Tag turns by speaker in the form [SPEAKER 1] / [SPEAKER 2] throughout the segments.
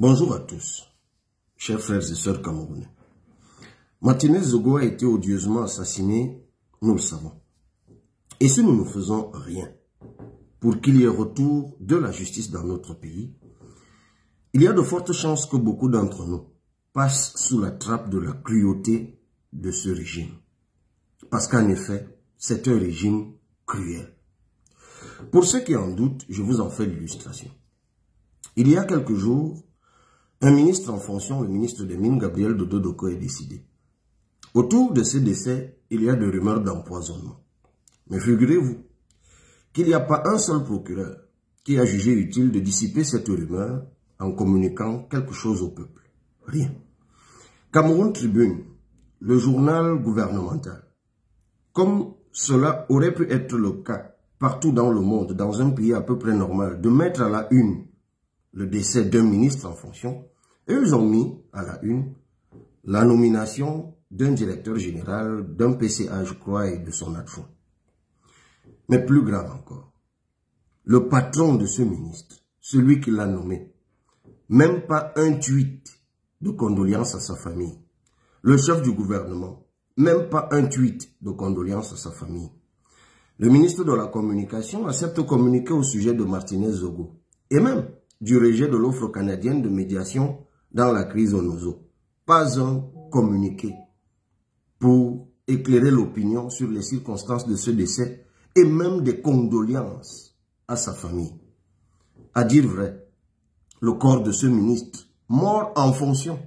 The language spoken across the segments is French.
[SPEAKER 1] Bonjour à tous, chers frères et sœurs camerounais. Martinez Zogo a été odieusement assassiné, nous le savons. Et si nous ne faisons rien pour qu'il y ait retour de la justice dans notre pays, il y a de fortes chances que beaucoup d'entre nous passent sous la trappe de la cruauté de ce régime. Parce qu'en effet, c'est un régime cruel. Pour ceux qui en doutent, je vous en fais l'illustration. Il y a quelques jours, un ministre en fonction, le ministre des Mines, Gabriel Dodo Doko, est décédé. Autour de ce décès, il y a des rumeurs d'empoisonnement. Mais figurez-vous qu'il n'y a pas un seul procureur qui a jugé utile de dissiper cette rumeur en communiquant quelque chose au peuple. Rien. Cameroun Tribune, le journal gouvernemental, comme cela aurait pu être le cas partout dans le monde, dans un pays à peu près normal, de mettre à la une le décès d'un ministre en fonction, et ils ont mis à la une la nomination d'un directeur général, d'un PCA, je crois, et de son adjoint. Mais plus grave encore, le patron de ce ministre, celui qui l'a nommé, même pas un tweet de condoléances à sa famille. Le chef du gouvernement, même pas un tweet de condoléances à sa famille. Le ministre de la Communication accepte de communiquer au sujet de Martinez Zogo, et même du rejet de l'offre canadienne de médiation dans la crise au Nozo. Pas un communiqué pour éclairer l'opinion sur les circonstances de ce décès et même des condoléances à sa famille. À dire vrai, le corps de ce ministre, mort en fonction,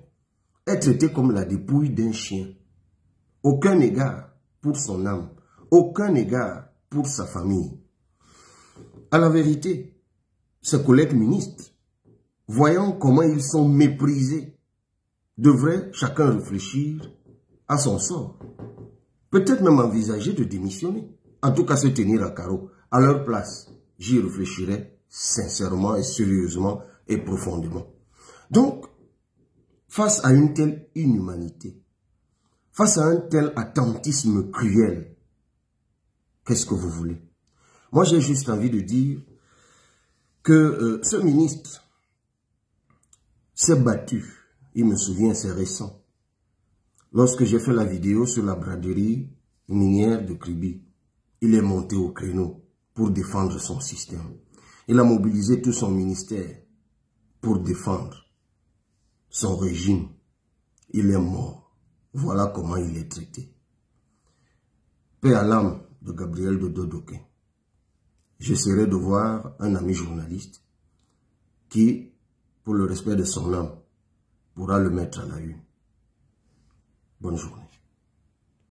[SPEAKER 1] est traité comme la dépouille d'un chien. Aucun égard pour son âme, aucun égard pour sa famille. À la vérité, ses collègues ministres, voyant comment ils sont méprisés, devraient chacun réfléchir à son sort. Peut-être même envisager de démissionner. En tout cas, se tenir à carreau. À leur place, j'y réfléchirais sincèrement et sérieusement et profondément. Donc, face à une telle inhumanité, face à un tel attentisme cruel, qu'est-ce que vous voulez? Moi, j'ai juste envie de dire que ce ministre s'est battu. Il me souvient, c'est récent. Lorsque j'ai fait la vidéo sur la braderie minière de Kribi, il est monté au créneau pour défendre son système. Il a mobilisé tout son ministère pour défendre son régime. Il est mort. Voilà comment il est traité. Paix à l'âme de Gabriel Dodo Doko. J'essaierai de voir un ami journaliste qui, pour le respect de son âme, pourra le mettre à la une. Bonne journée.